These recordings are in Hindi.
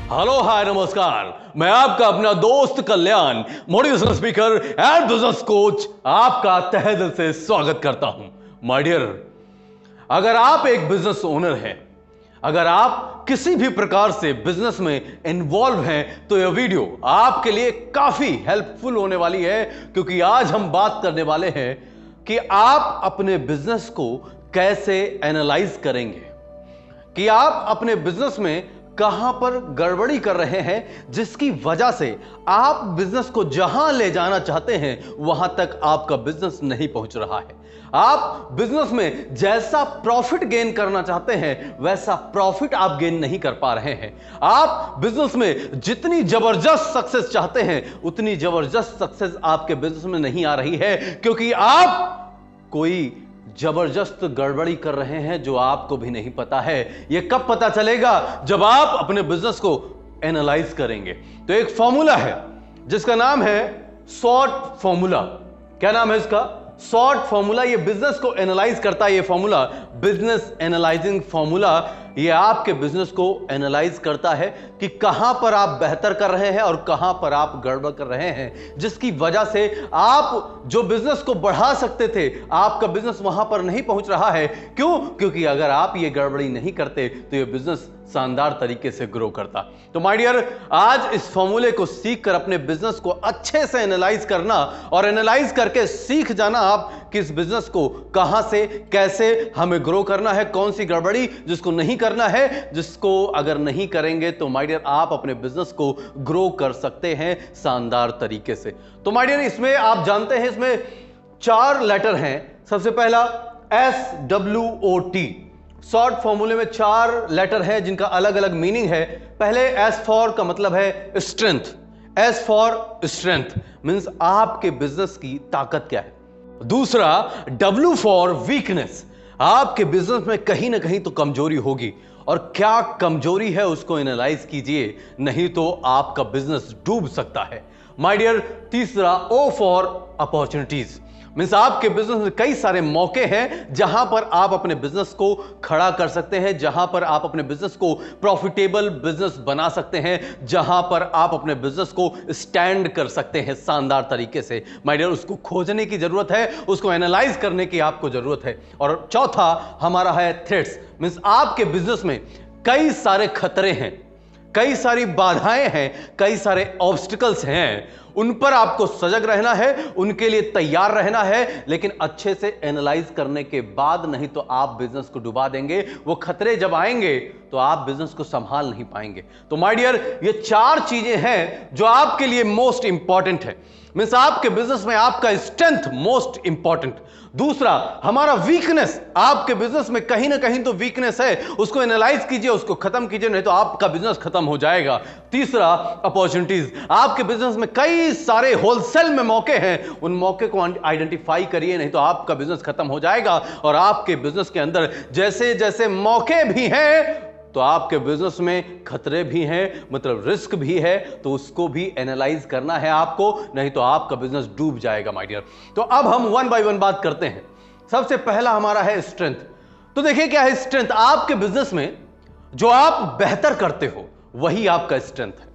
हेलो हाय नमस्कार, मैं आपका अपना दोस्त Kalyan, motivational speaker and business coach, आपका तहे दिल से स्वागत करता हूं। माय डियर, अगर आप एक बिजनेस ओनर हैं, अगर आप किसी भी प्रकार से बिजनेस में इन्वॉल्व हैं, तो यह वीडियो आपके लिए काफी हेल्पफुल होने वाली है, क्योंकि आज हम बात करने वाले हैं कि आप अपने बिजनेस को कैसे एनालाइज करेंगे, कि आप अपने बिजनेस में कहां पर गड़बड़ी कर रहे हैं, जिसकी वजह से आप बिजनेस को जहां ले जाना चाहते हैं वहां तक आपका बिजनेस नहीं पहुंच रहा है। आप बिजनेस में जैसा प्रॉफिट गेन करना चाहते हैं वैसा प्रॉफिट आप गेन नहीं कर पा रहे हैं। आप बिजनेस में जितनी जबरदस्त सक्सेस चाहते हैं उतनी जबरदस्त सक्सेस आपके बिजनेस में नहीं आ रही है, क्योंकि आप कोई जबरदस्त गड़बड़ी कर रहे हैं जो आपको भी नहीं पता है। यह कब पता चलेगा? जब आप अपने बिजनेस को एनालाइज करेंगे। तो एक फॉर्मूला है जिसका नाम है सॉर्ट फॉर्मूला। क्या नाम है इसका? Sort formula. ये बिजनेस को एनालाइज करता है। ये फॉर्मूला, बिजनेस एनालाइजिंग फॉर्मूला, ये आपके बिजनेस को एनालाइज करता है कि कहां पर आप बेहतर कर रहे हैं और कहां पर आप गड़बड़ कर रहे हैं, जिसकी वजह से आप जो बिजनेस को बढ़ा सकते थे आपका बिजनेस वहां पर नहीं पहुंच रहा है। क्यों? क्योंकि अगर आप ये गड़बड़ी नहीं करते तो ये बिजनेस शानदार तरीके से ग्रो करता। तो माय डियर, आज इस फॉर्मूले को सीख कर अपने बिजनेस को अच्छे से एनालाइज करना और एनालाइज करके सीख जाना आप कि इस बिजनेस को कहां से कैसे हमें ग्रो करना है, कौन सी गड़बड़ी जिसको नहीं करना है, जिसको अगर नहीं करेंगे तो माय डियर आप अपने बिजनेस को ग्रो कर सकते हैं शानदार तरीके से। तो माय डियर, इसमें आप जानते हैं इसमें 4 लेटर हैं। सबसे पहला SWOT। शॉर्ट फॉर्मूले में 4 लेटर हैं जिनका अलग अलग मीनिंग है। पहले S फॉर का मतलब है strength. S for strength means आपके बिजनेस की ताकत क्या है। दूसरा W फॉर वीकनेस। आपके बिजनेस में कहीं ना कहीं तो कमजोरी होगी और क्या कमजोरी है उसको एनालाइज कीजिए, नहीं तो आपका बिजनेस डूब सकता है। माय डियर, तीसरा O फॉर अपॉर्चुनिटीज मींस आपके बिजनेस में कई सारे मौके हैं जहां पर आप अपने बिजनेस को खड़ा कर सकते हैं, जहां पर आप अपने बिजनेस को प्रॉफिटेबल बिजनेस बना सकते हैं, जहां पर आप अपने बिजनेस को स्टैंड कर सकते हैं शानदार तरीके से। माय डियर, उसको खोजने की जरूरत है, उसको एनालाइज करने की आपको जरूरत है। और चौथा हमारा है थ्रेट्स मींस आपके बिजनेस में कई सारे खतरे हैं, कई सारी बाधाएं हैं, कई सारे ऑब्स्टिकल्स हैं, उन पर आपको सजग रहना है, उनके लिए तैयार रहना है, लेकिन अच्छे से एनालाइज करने के बाद, नहीं तो आप बिजनेस को डुबा देंगे। वो खतरे जब आएंगे तो आप बिजनेस को संभाल नहीं पाएंगे। तो माय डियर, ये 4 चीजें हैं जो आपके लिए मोस्ट इंपॉर्टेंट है। मींस आपके बिजनेस में आपका स्ट्रेंथ मोस्ट इंपॉर्टेंट। दूसरा हमारा वीकनेस। आपके बिजनेस में कहीं ना कहीं तो वीकनेस है, उसको एनालाइज कीजिए, उसको खत्म कीजिए, नहीं तो आपका बिजनेस खत्म हो जाएगा। तीसरा अपॉर्चुनिटीज। आपके बिजनेस में कई सारे होलसेल में मौके हैं, उन मौके को आइडेंटिफाई करिए, नहीं तो आपका बिजनेस खत्म हो जाएगा। और आपके बिजनेस के अंदर जैसे जैसे मौके भी हैं तो आपके बिजनेस में खतरे भी हैं, मतलब रिस्क भी है, तो उसको भी एनालाइज करना है आपको, नहीं तो आपका बिजनेस डूब जाएगा माय डियर। तो अब हम 1 बाय 1 बात करते हैं। सबसे पहला हमारा है स्ट्रेंथ। तो देखिए क्या है स्ट्रेंथ। आपके बिजनेस में जो आप बेहतर करते हो वही आपका स्ट्रेंथ है।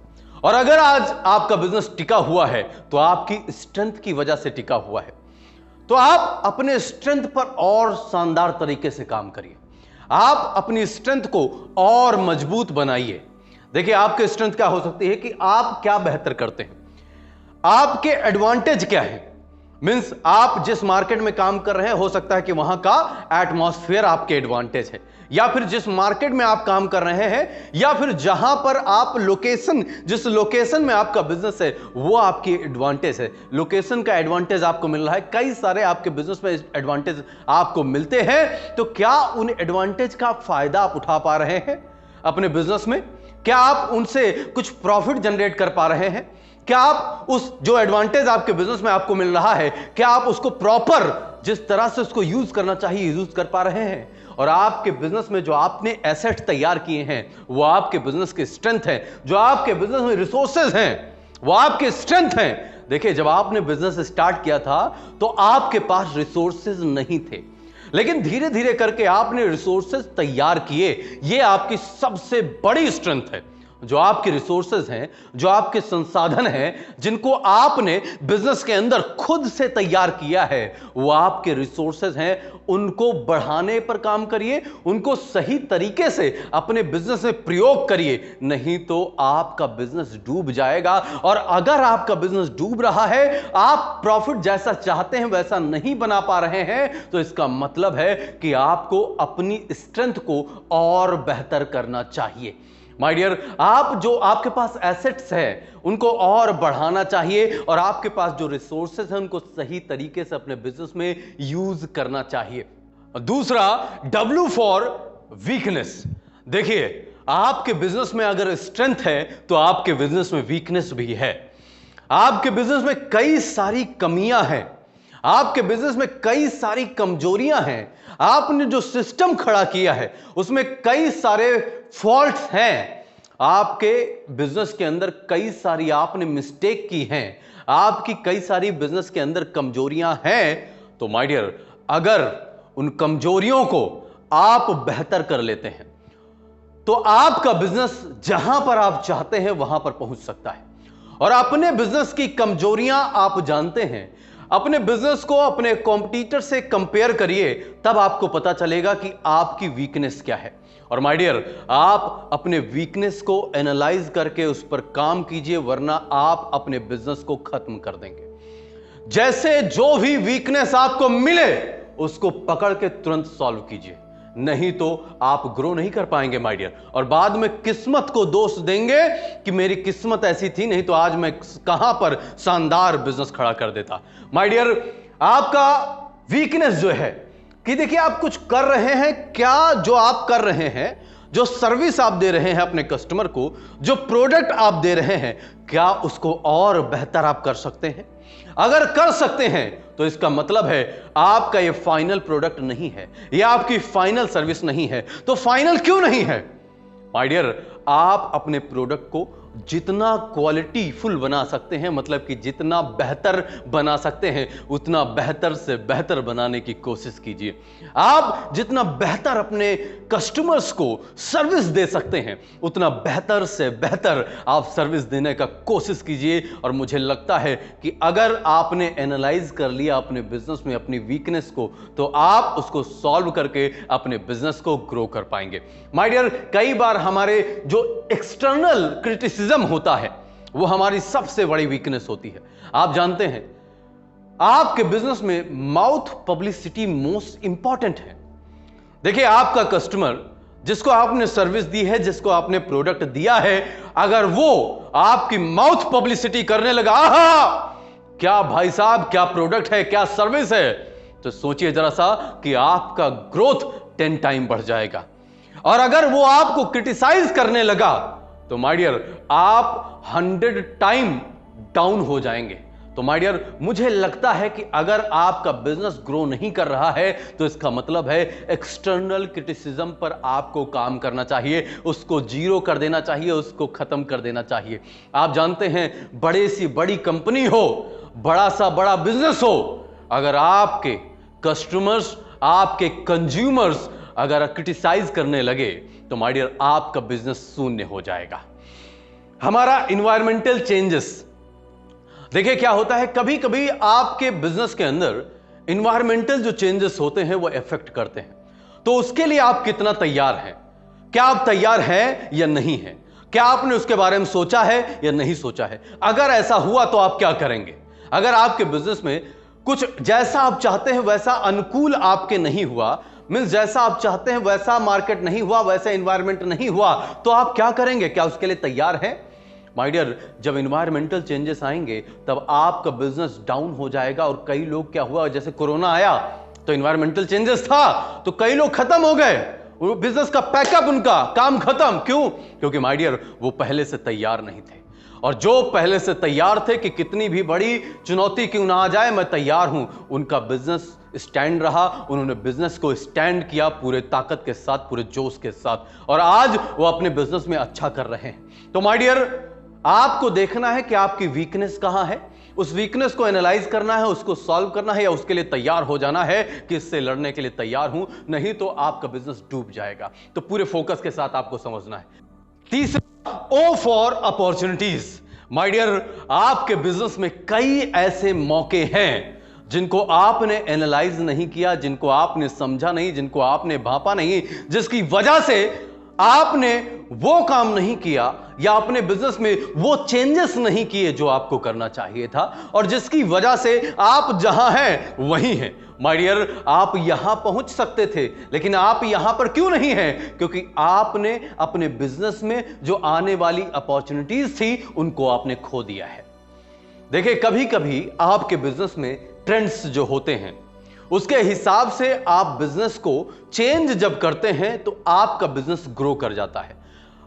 और अगर आज आपका बिजनेस टिका हुआ है तो आपकी स्ट्रेंथ की वजह से टिका हुआ है। तो आप अपने स्ट्रेंथ पर और शानदार तरीके से काम करिए, आप अपनी स्ट्रेंथ को और मजबूत बनाइए। देखिए आपके स्ट्रेंथ क्या हो सकती है कि आप क्या बेहतर करते हैं, आपके एडवांटेज क्या है। मींस आप जिस मार्केट में काम कर रहे हैं हो सकता है कि वहां का एटमॉस्फेयर आपके एडवांटेज है, या फिर जिस मार्केट में आप काम कर रहे हैं, या फिर जहां पर आप लोकेशन, जिस लोकेशन में आपका बिजनेस है वो आपकी एडवांटेज है। लोकेशन का एडवांटेज आपको मिल रहा है, कई सारे आपके बिजनेस में एडवांटेज आपको मिलते हैं। तो क्या उन एडवांटेज का फायदा आप उठा पा रहे हैं अपने बिजनेस में? क्या आप उनसे कुछ प्रॉफिट जनरेट कर पा रहे हैं? क्या आप उस जो एडवांटेज आपके बिजनेस में आपको मिल रहा है, क्या आप उसको प्रॉपर जिस तरह से उसको यूज करना चाहिए यूज कर पा रहे हैं? और आपके बिजनेस में जो आपने एसेट तैयार किए हैं वो आपके बिजनेस की स्ट्रेंथ है, जो आपके बिजनेस में रिसोर्सेज हैं वो आपके स्ट्रेंथ हैं। देखिए जब आपने बिजनेस स्टार्ट किया था तो आपके पास रिसोर्सेज नहीं थे, लेकिन धीरे धीरे करके आपने रिसोर्सेज तैयार किए, ये आपकी सबसे बड़ी स्ट्रेंथ है। जो आपके रिसोर्सेज हैं, जो आपके संसाधन हैं, जिनको आपने बिजनेस के अंदर खुद से तैयार किया है, वो आपके रिसोर्सेज हैं, उनको बढ़ाने पर काम करिए, उनको सही तरीके से अपने बिजनेस में प्रयोग करिए, नहीं तो आपका बिजनेस डूब जाएगा। और अगर आपका बिजनेस डूब रहा है, आप प्रॉफिट जैसा चाहते हैं वैसा नहीं बना पा रहे हैं, तो इसका मतलब है कि आपको अपनी स्ट्रेंथ को और बेहतर करना चाहिए। माय डियर, आप जो आपके पास एसेट्स हैं उनको और बढ़ाना चाहिए, और आपके पास जो रिसोर्सेज हैं उनको सही तरीके से अपने बिजनेस में यूज करना चाहिए। दूसरा, W फॉर वीकनेस। देखिए, आपके बिजनेस में अगर स्ट्रेंथ है तो आपके बिजनेस में वीकनेस भी है। आपके बिजनेस में कई सारी कमियां हैं, आपके बिजनेस में कई सारी कमजोरियां हैं, आपने जो सिस्टम खड़ा किया है उसमें कई सारे फॉल्ट्स हैं, आपके बिजनेस के अंदर कई सारी आपने मिस्टेक की हैं, आपकी कई सारी बिजनेस के अंदर कमजोरियां हैं। तो माय डियर, अगर उन कमजोरियों को आप बेहतर कर लेते हैं तो आपका बिजनेस जहां पर आप चाहते हैं वहां पर पहुंच सकता है। और अपने बिजनेस की कमजोरियां आप जानते हैं, अपने बिजनेस को अपने कॉम्पिटिटर से कंपेयर करिए, तब आपको पता चलेगा कि आपकी वीकनेस क्या है। और माय डियर, आप अपने वीकनेस को एनालाइज करके उस पर काम कीजिए, वरना आप अपने बिजनेस को खत्म कर देंगे। जैसे जो भी वीकनेस आपको मिले उसको पकड़ के तुरंत सॉल्व कीजिए, नहीं तो आप ग्रो नहीं कर पाएंगे माय डियर। और बाद में किस्मत को दोष देंगे कि मेरी किस्मत ऐसी थी, नहीं तो आज मैं कहां पर शानदार बिजनेस खड़ा कर देता। माय डियर, आपका वीकनेस जो है कि देखिए, आप कुछ कर रहे हैं क्या, जो आप कर रहे हैं, जो सर्विस आप दे रहे हैं अपने कस्टमर को, जो प्रोडक्ट आप दे रहे हैं, क्या उसको और बेहतर आप कर सकते हैं? अगर कर सकते हैं तो इसका मतलब है आपका ये फाइनल प्रोडक्ट नहीं है, ये आपकी फाइनल सर्विस नहीं है। तो फाइनल क्यों नहीं है? माय डियर, आप अपने प्रोडक्ट को जितना क्वालिटी फुल बना सकते हैं, मतलब कि जितना बेहतर बना सकते हैं, उतना बेहतर से बेहतर बनाने की कोशिश कीजिए। आप जितना बेहतर अपने कस्टमर्स को सर्विस दे सकते हैं, उतना बेहतर से बेहतर आप सर्विस देने का कोशिश कीजिए। और मुझे लगता है कि अगर आपने एनालाइज कर लिया अपने बिजनेस में अपनी वीकनेस को, तो आप उसको सॉल्व करके अपने बिजनेस को ग्रो कर पाएंगे। माय डियर, कई बार हमारे जो एक्सटर्नल क्रिटिसिज्म होता है वो हमारी सबसे बड़ी वीकनेस होती है। आप जानते हैं, आपके बिजनेस में माउथ पब्लिसिटी मोस्ट इंपॉर्टेंट है। देखिए, आपका कस्टमर जिसको आपने सर्विस दी है, जिसको आपने प्रोडक्ट दिया है, अगर वो आपकी माउथ पब्लिसिटी करने लगा, आहा क्या भाई साहब, क्या प्रोडक्ट है, क्या सर्विस है, तो सोचिए जरा सा कि आपका ग्रोथ 10 टाइम बढ़ जाएगा। और अगर वो आपको क्रिटिसाइज करने लगा तो माय डियर, आप 100 टाइम डाउन हो जाएंगे। तो माय डियर, मुझे लगता है कि अगर आपका बिजनेस ग्रो नहीं कर रहा है तो इसका मतलब है एक्सटर्नल क्रिटिसिज्म पर आपको काम करना चाहिए, उसको जीरो कर देना चाहिए, उसको खत्म कर देना चाहिए। आप जानते हैं, बड़े सी बड़ी कंपनी हो, बड़ा सा बड़ा बिजनेस हो, अगर आपके कस्टमर्स, आपके कंज्यूमर्स अगर क्रिटिसाइज करने लगे तो माय डियर, आपका बिजनेस शून्य हो जाएगा। हमारा इन्वायरमेंटल चेंजेस, देखिए क्या होता है, कभी कभी आपके बिजनेस के अंदर इन्वायरमेंटल जो चेंजेस होते हैं वो इफेक्ट करते हैं। तो उसके लिए आप कितना तैयार हैं? क्या आप तैयार हैं या नहीं हैं? क्या आपने उसके बारे में सोचा है या नहीं सोचा है? अगर ऐसा हुआ तो आप क्या करेंगे? अगर आपके बिजनेस में कुछ जैसा आप चाहते हैं वैसा अनुकूल आपके नहीं हुआ, मींस जैसा आप चाहते हैं वैसा मार्केट नहीं हुआ, वैसा एनवायरनमेंट नहीं हुआ, तो आप क्या करेंगे? क्या उसके लिए तैयार हैं? माय डियर, जब एनवायरमेंटल चेंजेस आएंगे तब आपका बिजनेस डाउन हो जाएगा। और कई लोग, क्या हुआ, जैसे कोरोना आया तो एनवायरमेंटल चेंजेस था तो कई लोग खत्म हो गए, बिजनेस का पैकअप, उनका काम खत्म। क्यों? क्योंकि माय डियर, वो पहले से तैयार नहीं थे। और जो पहले से तैयार थे कि कितनी भी बड़ी चुनौती क्यों ना आ जाए मैं तैयार हूं, उनका बिजनेस स्टैंड रहा, उन्होंने बिजनेस को स्टैंड किया पूरे ताकत के साथ, पूरे जोश के साथ, और आज वो अपने बिजनेस में अच्छा कर रहे हैं। तो माय डियर, आपको देखना है कि आपकी वीकनेस कहां है, उस वीकनेस को एनालाइज करना है, उसको सॉल्व करना है, या उसके लिए तैयार हो जाना है कि इससे लड़ने के लिए तैयार हूं, नहीं तो आपका बिजनेस डूब जाएगा। तो पूरे फोकस के साथ आपको समझना है। तीसरा, O for opportunities. My dear, आपके बिजनेस में कई ऐसे मौके हैं जिनको आपने एनालाइज नहीं किया, जिनको आपने समझा नहीं, जिनको आपने भांपा नहीं, जिसकी वजह से आपने वो काम नहीं किया या अपने बिजनेस में वो चेंजेस नहीं किए जो आपको करना चाहिए था, और जिसकी वजह से आप जहां हैं वहीं हैं। माय डियर, आप यहां पहुंच सकते थे, लेकिन आप यहां पर क्यों नहीं हैं? क्योंकि आपने अपने बिजनेस में जो आने वाली अपॉर्चुनिटीज थी उनको आपने खो दिया है। देखिए, कभी कभी आपके बिजनेस में ट्रेंड्स जो होते हैं उसके हिसाब से आप बिजनेस को चेंज जब करते हैं तो आपका बिजनेस ग्रो कर जाता है।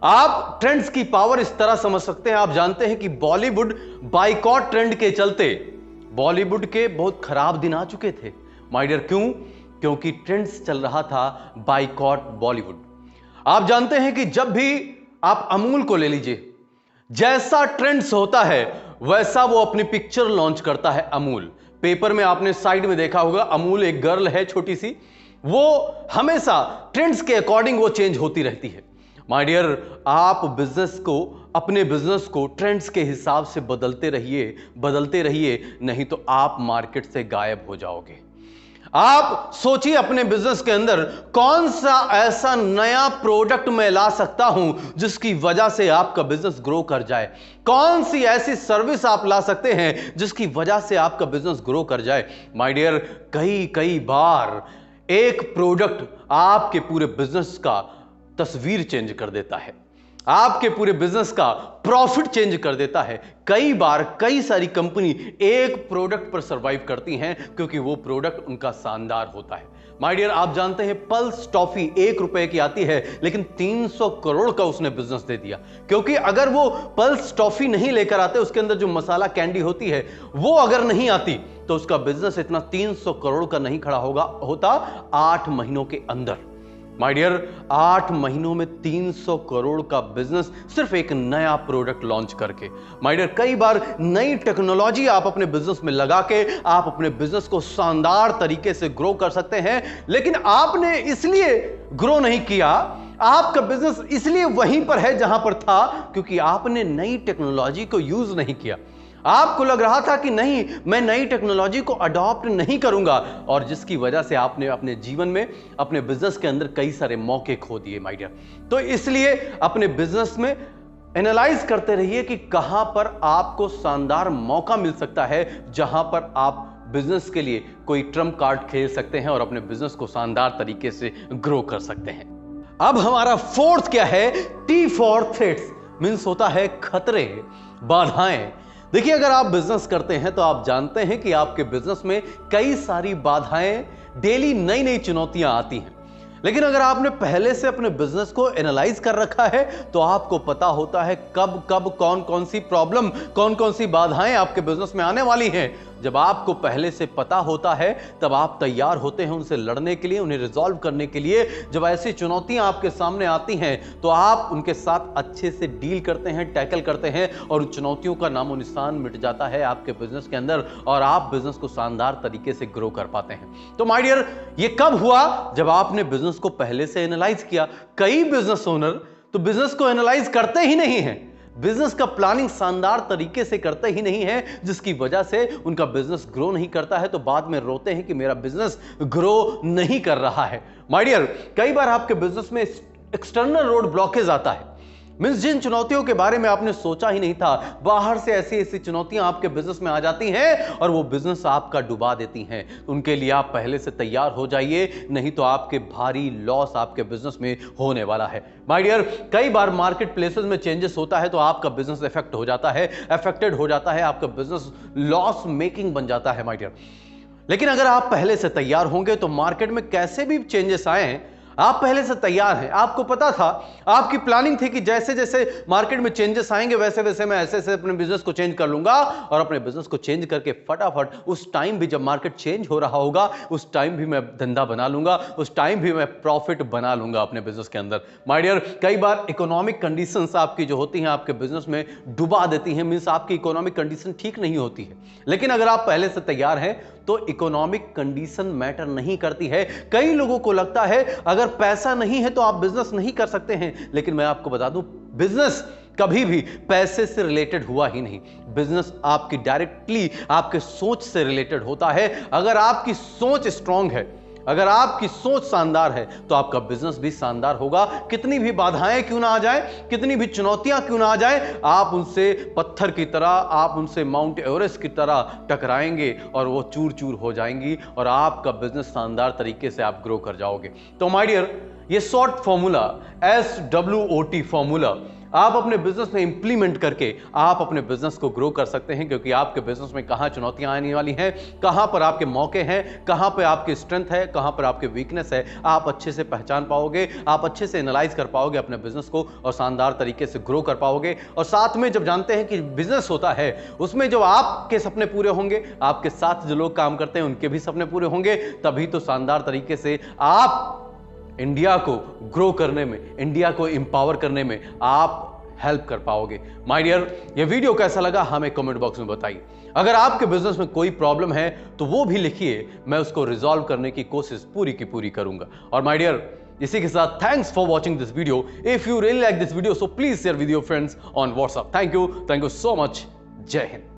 आप ट्रेंड्स की पावर इस तरह समझ सकते हैं। आप जानते हैं कि बॉलीवुड बाइकॉट ट्रेंड के चलते बॉलीवुड के बहुत खराब दिन आ चुके थे। माय डियर, क्यों? क्योंकि ट्रेंड्स चल रहा था बाइकॉट बॉलीवुड। आप जानते हैं कि जब भी आप अमूल को ले लीजिए, जैसा ट्रेंड्स होता है वैसा वो अपनी पिक्चर लॉन्च करता है। अमूल पेपर में आपने साइड में देखा होगा, अमूल एक गर्ल है छोटी सी, वो हमेशा ट्रेंड्स के अकॉर्डिंग वो चेंज होती रहती है। माय डियर, आप बिजनेस को, अपने बिजनेस को ट्रेंड्स के हिसाब से बदलते रहिए, नहीं तो आप मार्केट से गायब हो जाओगे। आप सोचिए अपने बिजनेस के अंदर कौन सा ऐसा नया प्रोडक्ट मैं ला सकता हूं जिसकी वजह से आपका बिजनेस ग्रो कर जाए। कौन सी ऐसी सर्विस आप ला सकते हैं जिसकी वजह से आपका बिजनेस ग्रो कर जाए। माय डियर, कई बार एक प्रोडक्ट आपके पूरे बिजनेस का तस्वीर चेंज कर देता है, आपके पूरे बिजनेस का प्रॉफिट चेंज कर देता है। कई बार कई सारी कंपनी एक प्रोडक्ट पर सरवाइव करती हैं क्योंकि वो प्रोडक्ट उनका शानदार होता है। माय डियर, आप जानते हैं पल्स टॉफी 1 रुपए की आती है, लेकिन 300 करोड़ का उसने बिजनेस दे दिया। क्योंकि अगर वो पल्स टॉफी नहीं लेकर आते, उसके अंदर जो मसाला कैंडी होती है वो अगर नहीं आती, तो उसका बिजनेस इतना 300 करोड़ का नहीं खड़ा होता 8 महीनों के अंदर। माय डियर, 8 महीनों में 300 करोड़ का बिजनेस सिर्फ एक नया प्रोडक्ट लॉन्च करके। माय डियर, कई बार नई टेक्नोलॉजी आप अपने बिजनेस में लगा के आप अपने बिजनेस को शानदार तरीके से ग्रो कर सकते हैं, लेकिन आपने इसलिए ग्रो नहीं किया, आपका बिजनेस इसलिए वहीं पर है जहां पर था क्योंकि आपने नई टेक्नोलॉजी को यूज नहीं किया। आपको लग रहा था कि नहीं, मैं नई टेक्नोलॉजी को अडॉप्ट नहीं करूंगा, और जिसकी वजह से आपने अपने जीवन में, अपने बिजनेस के अंदर कई सारे मौके खो दिए। माय डियर, तो इसलिए अपने बिजनेस में एनालाइज करते रहिए कि कहां पर आपको शानदार मौका मिल सकता है, जहां पर आप बिजनेस के लिए कोई ट्रम्प कार्ड खेल सकते हैं और अपने बिजनेस को शानदार तरीके से ग्रो कर सकते हैं। अब हमारा फोर्थ क्या है? टी फॉर थ्रेट्स, मीन्स होता है खतरे, बाधाएं। देखिए, अगर आप बिजनेस करते हैं तो आप जानते हैं कि आपके बिजनेस में कई सारी बाधाएं, डेली नई नई चुनौतियां आती हैं। लेकिन अगर आपने पहले से अपने बिजनेस को एनालाइज कर रखा है तो आपको पता होता है कब कब कौन कौन सी प्रॉब्लम, कौन कौन सी बाधाएं आपके बिजनेस में आने वाली हैं। जब आपको पहले से पता होता है तब आप तैयार होते हैं उनसे लड़ने के लिए, उन्हें रिजॉल्व करने के लिए। जब ऐसी चुनौतियां आपके सामने आती हैं तो आप उनके साथ अच्छे से डील करते हैं, टैकल करते हैं, और उन चुनौतियों का नामो निशान मिट जाता है आपके बिजनेस के अंदर, और आप बिजनेस को शानदार तरीके से ग्रो कर पाते हैं। तो माय डियर, ये कब हुआ? जब आपने बिजनेस को पहले से एनालाइज किया। कई बिजनेस ओनर तो बिजनेस को एनालाइज करते ही नहीं है, बिजनेस का प्लानिंग शानदार तरीके से करते ही नहीं है, जिसकी वजह से उनका बिजनेस ग्रो नहीं करता है, तो बाद में रोते हैं कि मेरा बिजनेस ग्रो नहीं कर रहा है। माय डियर, कई बार आपके बिजनेस में एक्सटर्नल रोड ब्लॉकेज आता है, मीन्स जिन चुनौतियों के बारे में आपने सोचा ही नहीं था, बाहर से ऐसी ऐसी चुनौतियां आपके बिजनेस में आ जाती हैं और वो बिजनेस आपका डुबा देती हैं। उनके लिए आप पहले से तैयार हो जाइए, नहीं तो आपके भारी लॉस आपके बिजनेस में होने वाला है। माय डियर, कई बार मार्केट प्लेसेस में चेंजेस होता है तो आपका बिजनेस अफेक्टेड हो जाता है, आपका बिजनेस लॉस मेकिंग बन जाता है। माय डियर, लेकिन अगर आप पहले से तैयार होंगे तो मार्केट में कैसे भी चेंजेस आए, आप पहले से तैयार हैं। आपको पता था, आपकी प्लानिंग थी कि जैसे जैसे मार्केट में चेंजेस आएंगे वैसे वैसे मैं ऐसे ऐसे अपने बिजनेस को चेंज कर लूंगा, और अपने बिजनेस को चेंज करके फटाफट उस टाइम भी जब मार्केट चेंज हो रहा होगा उस टाइम भी मैं धंधा बना लूंगा, उस टाइम भी मैं प्रॉफिट बना लूंगा अपने बिजनेस के अंदर। माय डियर, कई बार इकोनॉमिक कंडीशंस आपकी जो होती हैं आपके बिजनेस में डुबा देती हैं, मींस आपकी इकोनॉमिक कंडीशन ठीक नहीं होती है। लेकिन अगर आप पहले से तैयार हैं तो इकोनॉमिक कंडीशन मैटर नहीं करती है। कई लोगों को लगता है अगर पैसा नहीं है तो आप बिजनेस नहीं कर सकते हैं, लेकिन मैं आपको बता दूं बिजनेस कभी भी पैसे से रिलेटेड हुआ ही नहीं। बिजनेस आपकी डायरेक्टली आपके सोच से रिलेटेड होता है। अगर आपकी सोच स्ट्रांग है, अगर आपकी सोच शानदार है, तो आपका बिजनेस भी शानदार होगा। कितनी भी बाधाएं क्यों ना आ जाए, कितनी भी चुनौतियां क्यों ना आ जाए, आप उनसे पत्थर की तरह, आप उनसे माउंट एवरेस्ट की तरह टकराएंगे और वो चूर चूर हो जाएंगी और आपका बिजनेस शानदार तरीके से आप ग्रो कर जाओगे। तो माय डियर, ये शॉर्ट फॉर्मूला SWOT फॉर्मूला आप अपने बिजनेस में इंप्लीमेंट करके आप अपने बिजनेस को ग्रो कर सकते हैं, क्योंकि आपके बिजनेस में कहां चुनौतियां आने वाली हैं, कहां पर आपके मौके हैं, कहां पर आपकी स्ट्रेंथ है, कहां पर आपके वीकनेस है, आप अच्छे से पहचान पाओगे, आप अच्छे से एनालाइज कर पाओगे अपने बिजनेस को और शानदार तरीके से ग्रो कर पाओगे। और साथ में जब जानते हैं कि बिजनेस होता है उसमें जब आपके सपने पूरे होंगे, आपके साथ जो लोग काम करते हैं उनके भी सपने पूरे होंगे, तभी तो शानदार तरीके से आप इंडिया को ग्रो करने में, इंडिया को एम्पावर करने में आप हेल्प कर पाओगे। माय डियर, ये वीडियो कैसा लगा हमें कमेंट बॉक्स में बताइए। अगर आपके बिजनेस में कोई प्रॉब्लम है तो वो भी लिखिए, मैं उसको रिजॉल्व करने की कोशिश पूरी की पूरी करूंगा। और माय डियर, इसी के साथ thanks for watching this video. If you really like this video so please share with your friends on WhatsApp. Thank you so much. जय हिंद।